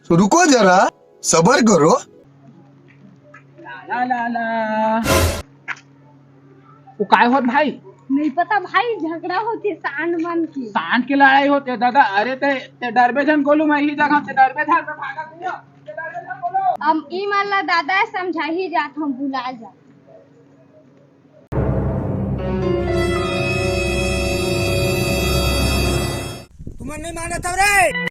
तो रुको जरा, सबर करो। ला ला ला वो काय होत भाई? नहीं पता भाई, झगड़ा होती सांड मन की। सांड की लड़ाई होते दादा। अरे ते डरबे जन बोलू मैं ही जगह से डरबे था तो भागा दिया। ते डरबे जन बोलो। हम ई माला दादा समझा ही जात, हम भुला जा। तुम्हें नहीं माना था रे।